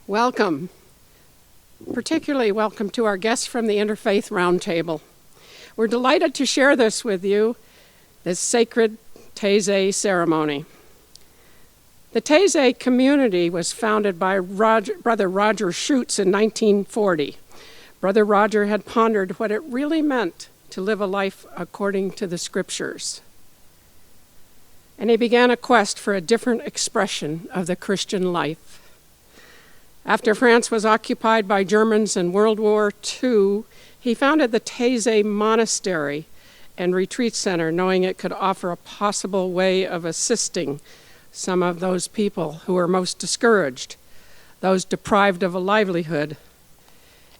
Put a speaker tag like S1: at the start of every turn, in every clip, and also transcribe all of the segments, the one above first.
S1: Welcome. Particularly welcome to our guests from the Interfaith Roundtable. We're delighted to share this with you, this sacred Taizé ceremony. The Taizé community was founded by Brother Roger Schutz in 1940. Brother Roger had pondered what it really meant to live a life according to the scriptures. And he began a quest for a different expression of the Christian life. After France was occupied by Germans in World War II, he founded the Taizé Monastery and Retreat Center, knowing it could offer a possible way of assisting some of those people who were most discouraged, those deprived of a livelihood,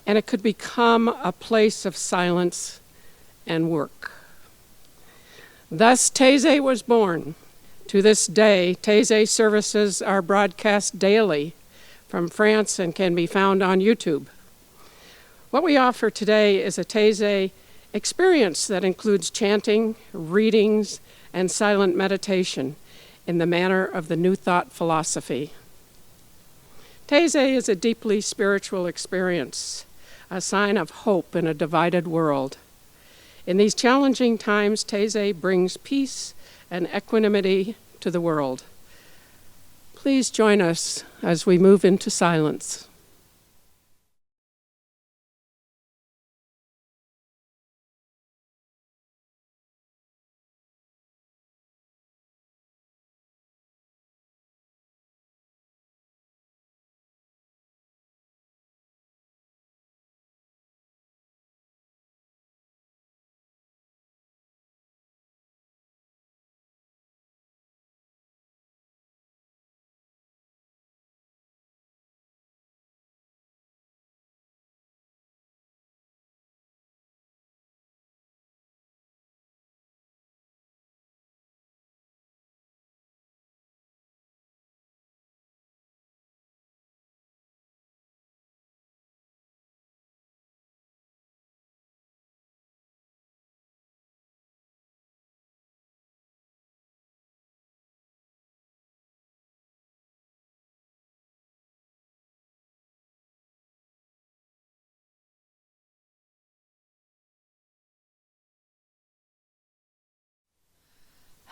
S1: and it could become a place of silence and work. Thus, Taizé was born. To this day, Taizé services are broadcast daily from France and can be found on YouTube. What we offer today is a Taizé experience that includes chanting, readings, and silent meditation in the manner of the New Thought philosophy. Taizé is a deeply spiritual experience, a sign of hope in a divided world. In these challenging times, Taizé brings peace and equanimity to the world. Please join us as we move into silence.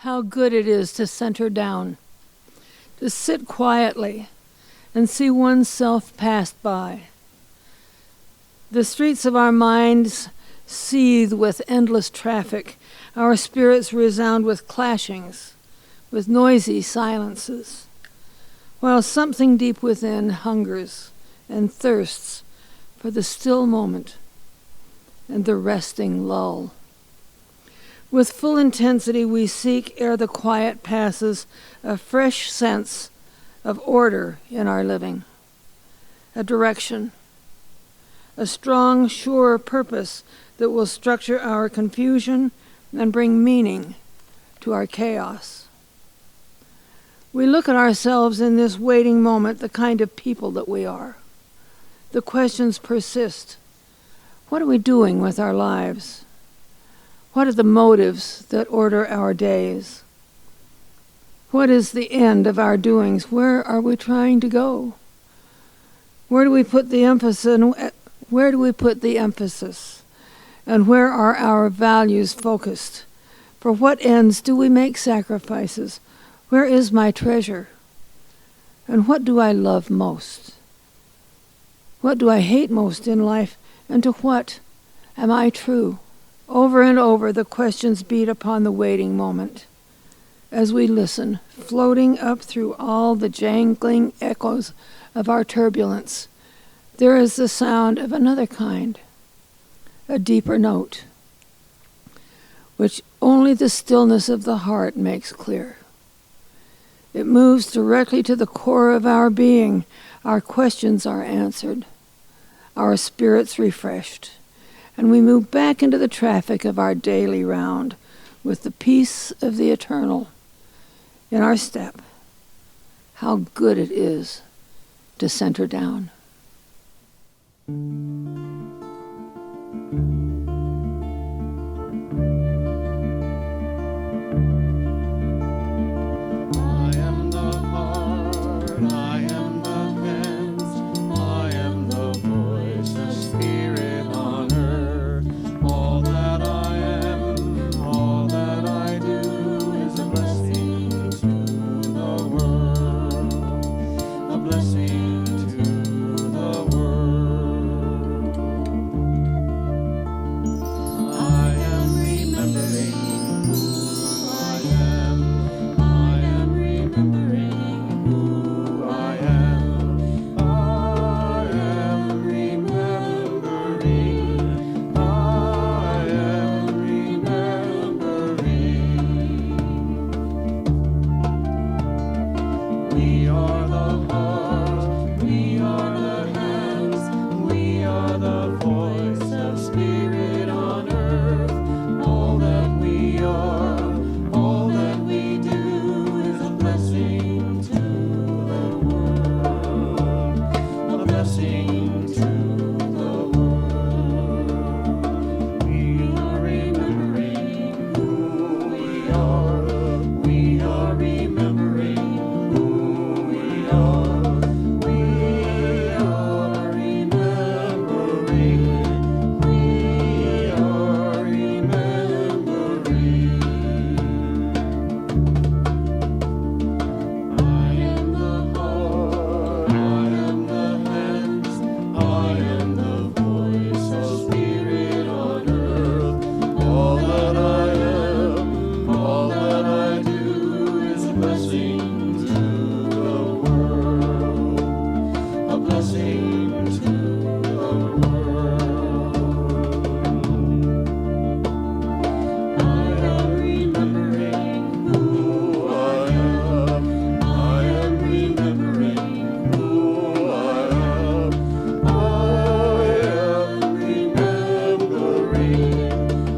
S2: How good it is to center down, to sit quietly and see oneself pass by. The streets of our minds seethe with endless traffic. Our spirits resound with clashings, with noisy silences, while something deep within hungers and thirsts for the still moment and the resting lull. With full intensity we seek, ere the quiet passes, a fresh sense of order in our living, a direction, a strong, sure purpose that will structure our confusion and bring meaning to our chaos. We look at ourselves in this waiting moment, the kind of people that we are. The questions persist. What are we doing with our lives? What are the motives that order our days? What is the end of our doings? Where are we trying to go? Where do we put the emphasis? And where are our values focused? For what ends do we make sacrifices? Where is my treasure? And what do I love most? What do I hate most in life? And to what am I true? Over and over, the questions beat upon the waiting moment. As we listen, floating up through all the jangling echoes of our turbulence, there is the sound of another kind, a deeper note, which only the stillness of the heart makes clear. It moves directly to the core of our being. Our questions are answered, our spirits refreshed, and we move back into the traffic of our daily round with the peace of the eternal in our step. How good it is to center down.
S3: I am the heart, I am the hands, blessing to the world. I am remembering who I am. I am remembering who I am. I am remembering. I am remembering. We are the heart, we are the hands, we are the voice of Spirit on earth. All that we are, all that we do is a blessing to the world, a blessing to the world. We are remembering who we are. We are remembering who we are. We are remembering. We are remembering. I am the heart, I am the hands, I am the voice of Spirit on earth. All that I am, all that I do is a blessing to the world, a blessing to the world. I am remembering who I am. I am remembering who I am. I am remembering.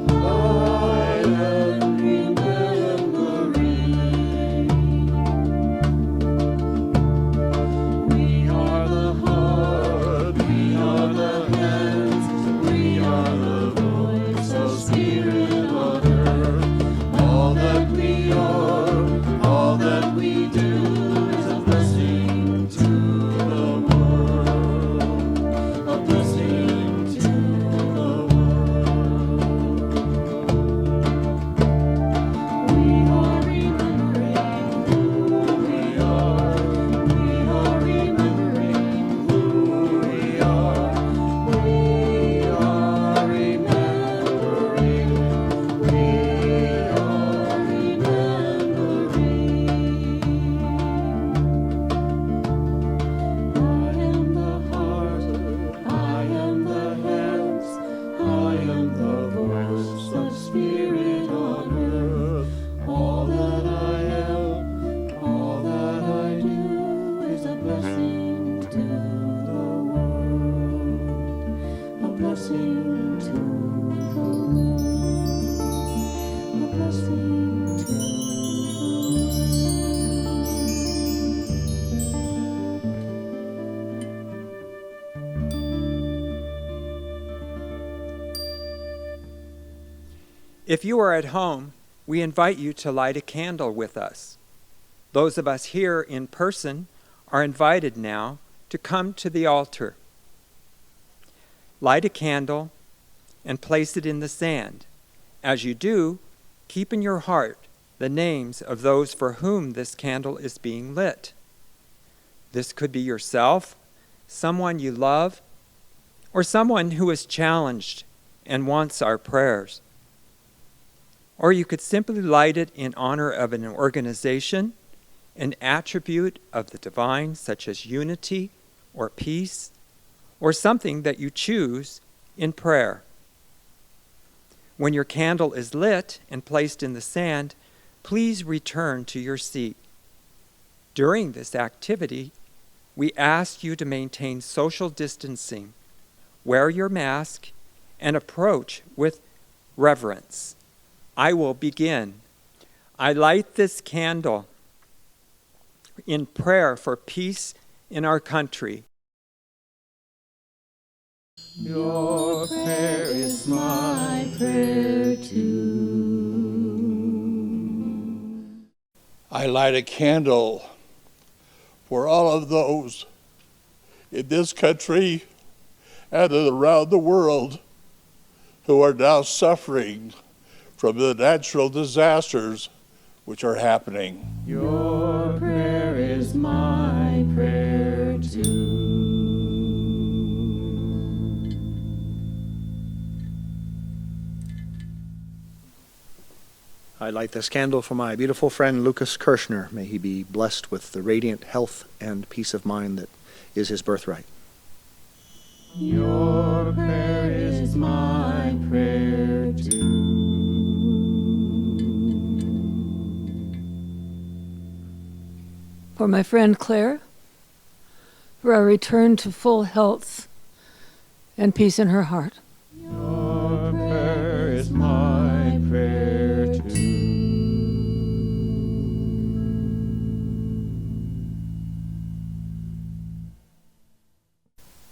S3: I am remembering. We are the heart, we are the hands, we are the voice of Spirit on earth. All that we are, all that we do is a blessing to the world, a blessing to the world. We are remembering who we are. We are remembering who we are. We are remembering. We are remembering. I am the heart, I am the hands, I am the voice of Spirit on earth. All that I am, all that I do is a blessing to the world, a blessing to the world, a blessing to the world.
S4: If you are at home, we invite you to light a candle with us. Those of us here in person are invited now to come to the altar. Light a candle and place it in the sand. As you do, keep in your heart the names of those for whom this candle is being lit. This could be yourself, someone you love, or someone who is challenged and wants our prayers. Or you could simply light it in honor of an organization, an attribute of the divine, such as unity or peace, or something that you choose in prayer. When your candle is lit and placed in the sand, please return to your seat. During this activity, we ask you to maintain social distancing, wear your mask, and approach with reverence. I will begin. I light this candle in prayer for peace in our country.
S3: Your prayer is my prayer too.
S5: I light a candle for all of those in this country and around the world who are now suffering from the natural disasters which are happening.
S3: Your prayer is my prayer
S6: I light this candle for my beautiful friend Lucas Kirshner. May he be blessed with the radiant health and peace of mind that is his birthright.
S3: Your prayer is my prayer too.
S2: For my friend Claire, for a return to full health and peace in her heart.
S3: Your prayer is my prayer too.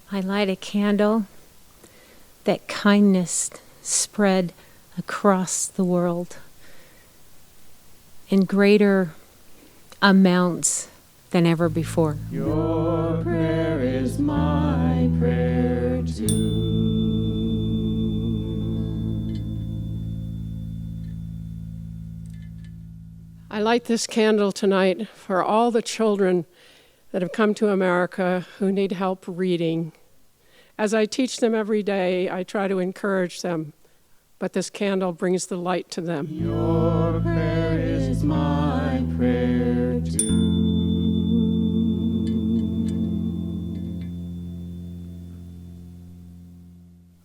S7: I light a candle that kindness spread across the world in greater amounts than ever before.
S3: Your prayer is my prayer too.
S1: I light this candle tonight for all the children that have come to America who need help reading. As I teach them every day, I try to encourage them, but this candle brings the light to them.
S3: Your prayer is my prayer too.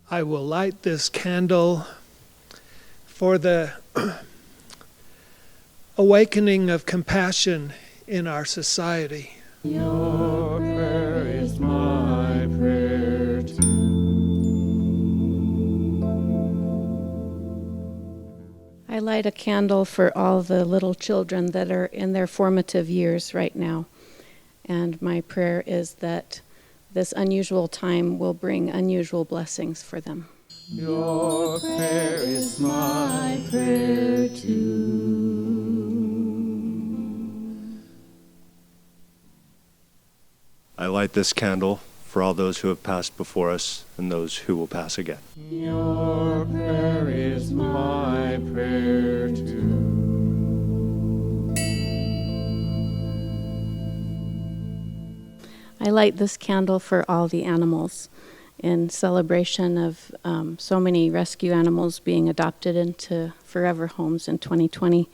S8: I will light this candle for the awakening of compassion in our society.
S3: Your prayer is my prayer too.
S9: I light a candle for all the little children that are in their formative years right now. And my prayer is that this unusual time will bring unusual blessings for them.
S3: Your prayer is my prayer too.
S10: I light this candle for all those who have passed before us and those who will pass again.
S3: Your prayer is my prayer too.
S9: I light this candle for all the animals in celebration of so many rescue animals being adopted into forever homes in 2020,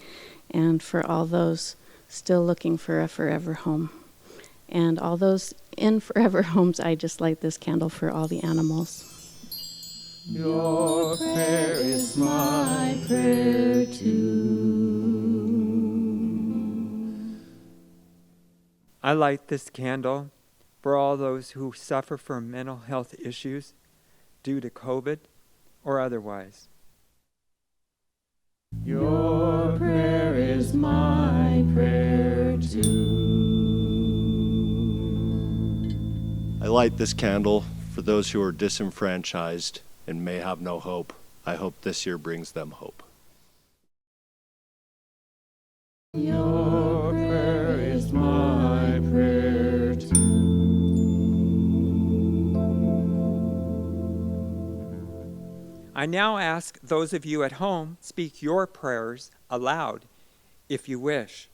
S9: and for all those still looking for a forever home. And all those in forever homes, I just light this candle for all the animals.
S3: Your prayer is my prayer too.
S4: I light this candle for all those who suffer from mental health issues due to COVID or otherwise.
S3: Your prayer is my prayer too.
S10: I light this candle for those who are disenfranchised and may have no hope. I hope this year brings them hope.
S3: Your prayer is my prayer too.
S4: I now ask those of you at home, speak your prayers aloud if you wish.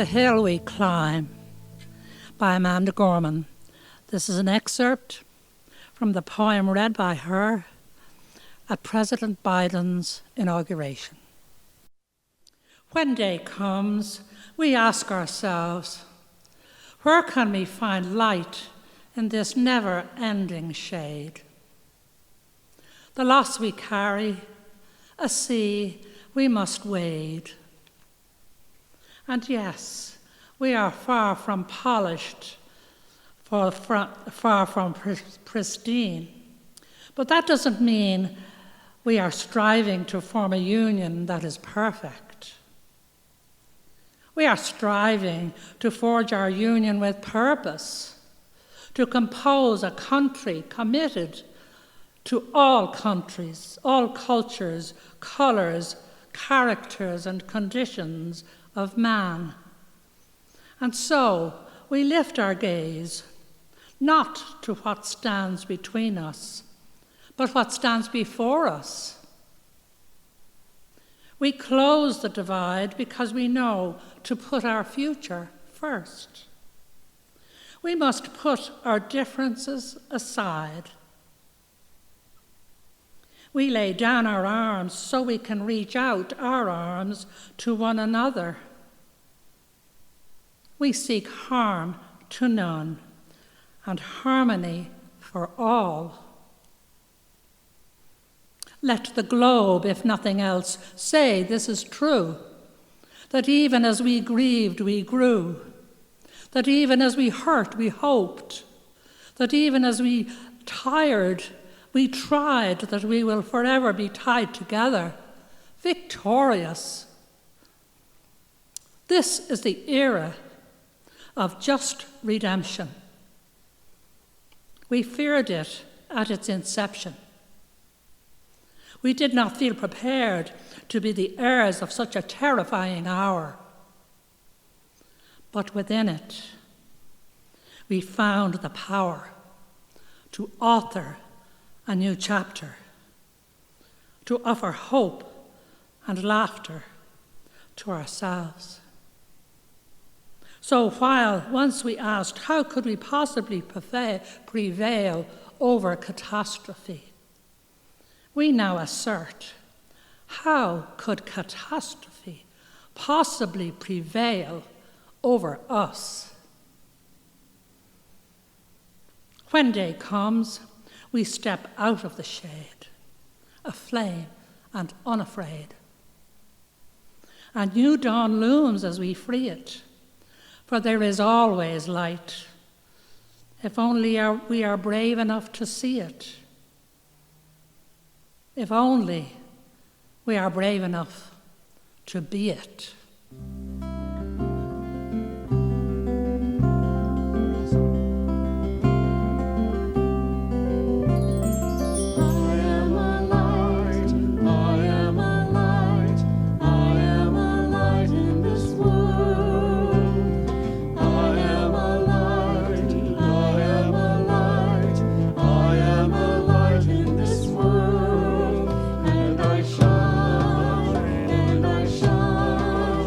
S11: The Hill We Climb by Amanda Gorman. This is an excerpt from the poem read by her at President Biden's inauguration. When day comes, we ask ourselves, where can we find light in this never-ending shade? The loss we carry, a sea we must wade. And yes, we are far from polished, far from pristine. But that doesn't mean we are striving to form a union that is perfect. We are striving to forge our union with purpose, to compose a country committed to all countries, all cultures, colors, characters, and conditions of man. And so we lift our gaze not to what stands between us, but what stands before us. We close the divide because we know to put our future first. We must put our differences aside. We lay down our arms so we can reach out our arms to one another. We seek harm to none and harmony for all. Let the globe, if nothing else, say this is true, that even as we grieved, we grew, that even as we hurt, we hoped, that even as we tired, we tried, that we will forever be tied together, victorious. This is the era of just redemption. We feared it at its inception. We did not feel prepared to be the heirs of such a terrifying hour. But within it, we found the power to author a new chapter, to offer hope and laughter to ourselves. So while once we asked, how could we possibly prevail over catastrophe? We now assert, how could catastrophe possibly prevail over us? When day comes, we step out of the shade, aflame and unafraid. A new dawn looms as we free it, for there is always light, if only we are brave enough to see it. If only we are brave enough to be it.
S3: And I shine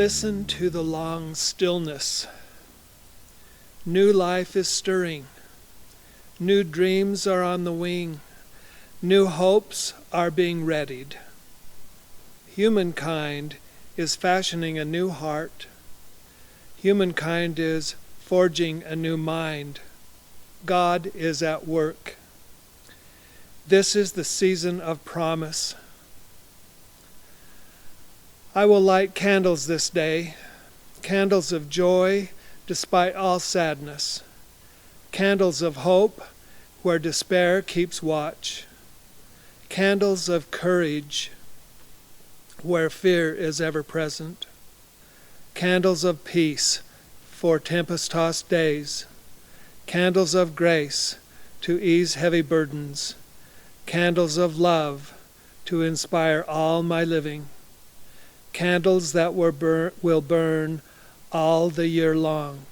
S8: Listen to the long stillness. New life is stirring. New dreams are on the wing. New hopes are being readied. Humankind is fashioning a new heart. Humankind is forging a new mind. God is at work. This is the season of promise. I will light candles this day, candles of joy despite all sadness, candles of hope where despair keeps watch, candles of courage where fear is ever present, candles of peace for tempest-tossed days, candles of grace to ease heavy burdens, candles of love to inspire all my living, candles that will burn all the year long.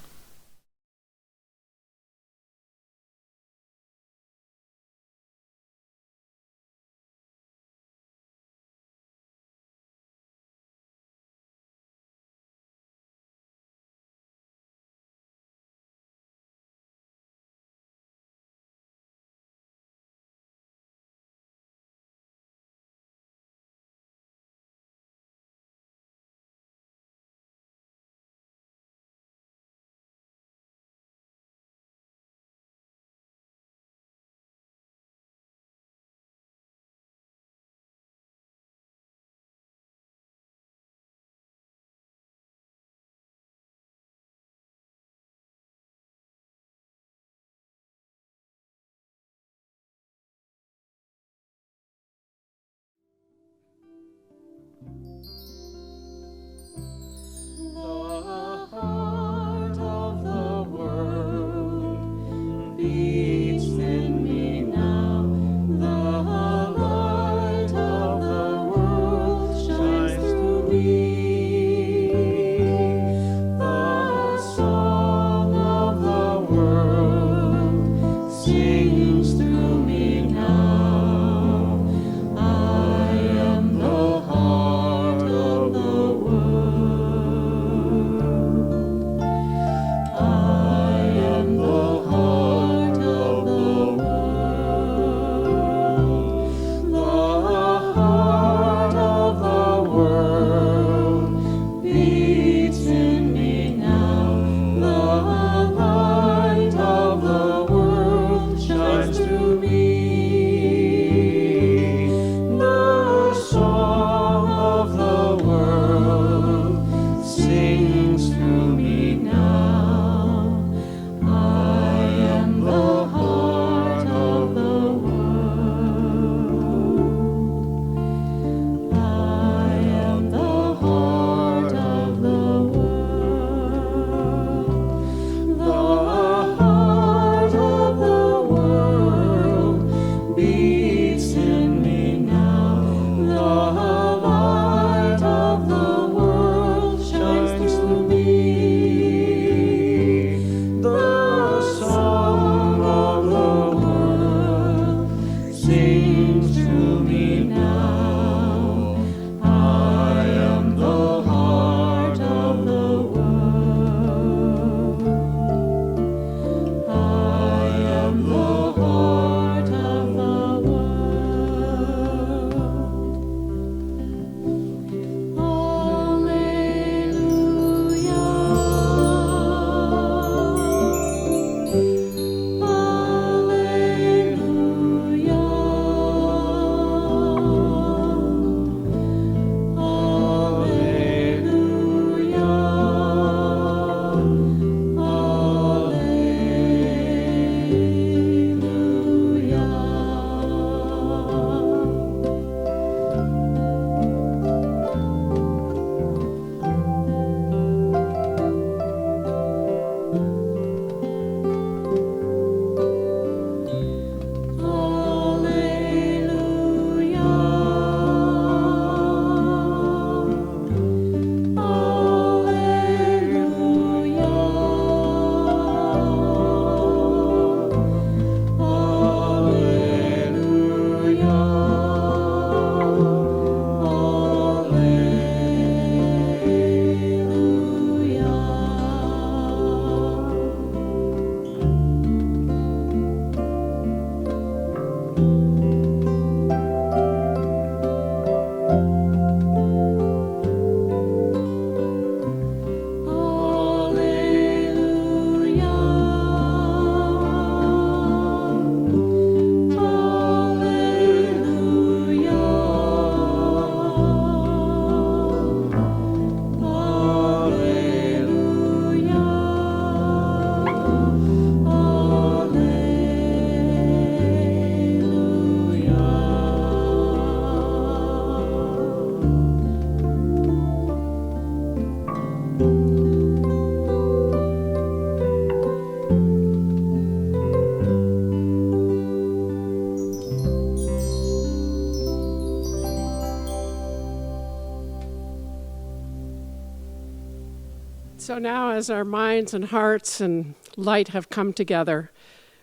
S1: So now, as our minds and hearts and light have come together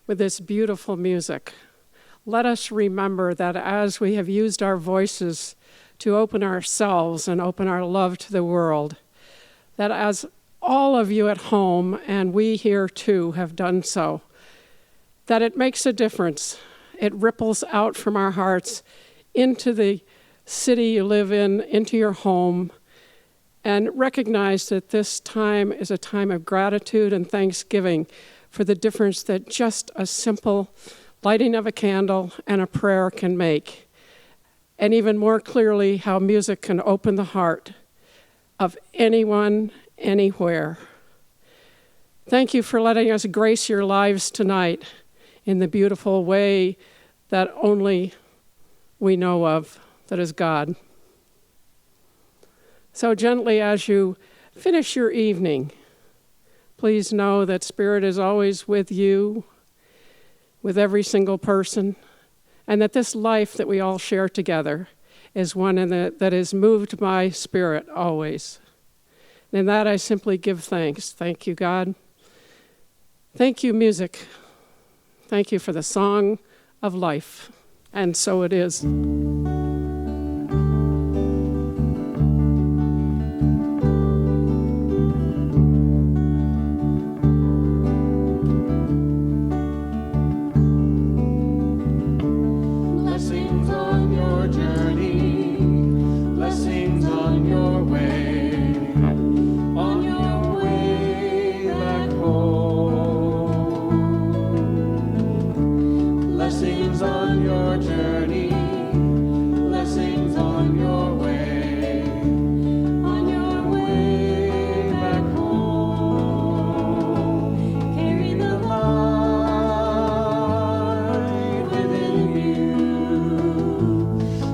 S1: with this beautiful music, let us remember that as we have used our voices to open ourselves and open our love to the world, that as all of you at home, and we here too have done so, that it makes a difference. It ripples out from our hearts into the city you live in, into your home, and recognize that this time is a time of gratitude and thanksgiving for the difference that just a simple lighting of a candle and a prayer can make. And even more clearly, how music can open the heart of anyone, anywhere. Thank you for letting us grace your lives tonight in the beautiful way that only we know of, that is God. So gently, as you finish your evening, please know that Spirit is always with you, with every single person, and that this life that we all share together is one that is moved by Spirit always. And in that I simply give thanks. Thank you, God. Thank you, music. Thank you for the song of life. And so it is.
S3: Blessings on your journey, blessings on your way back home. Blessings on your journey, blessings on your way back home. Carry the light within you.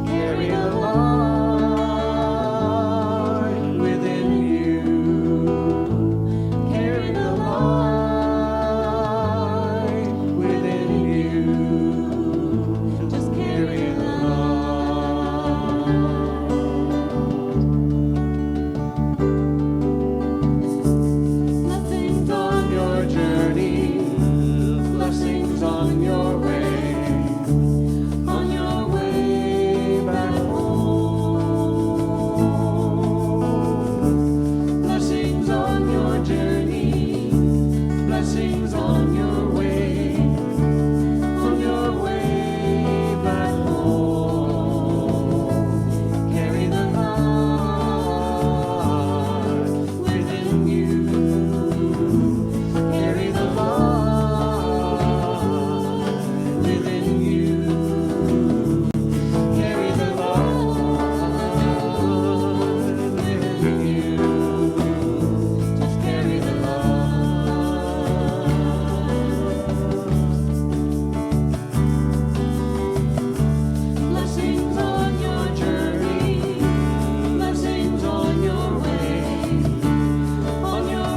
S3: Carry the light within you. Carry the light within you. Just carry the blessings on your journey, blessings on your way back home. Blessings on your journey, blessings on your way back home. Carry the light within you. Carry the light within you. Carry the light within you. Just carry the blessings on your journey, blessings on your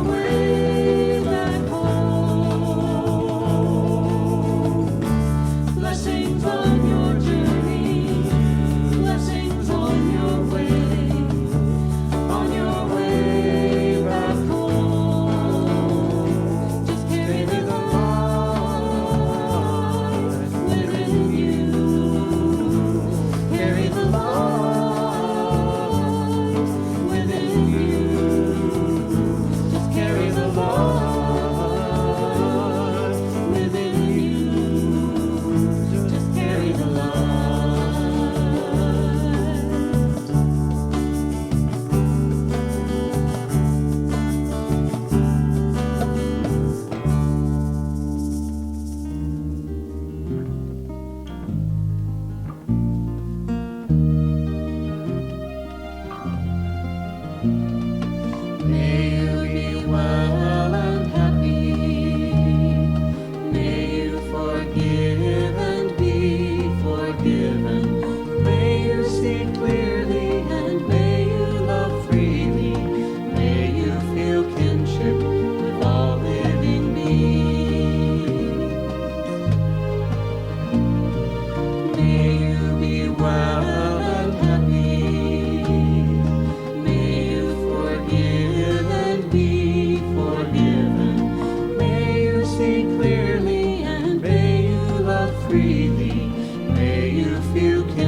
S3: way back home. Blessings on your journey, blessings on your way back home. Just carry the light within you. Carry the light within you. Just carry the light within you. Just carry the light. May you be well and happy. May you forgive and be forgiven. May you see clearly and may you love freely. May you feel kinship with all living beings. May you be well and happy. May you forgive and be if you can.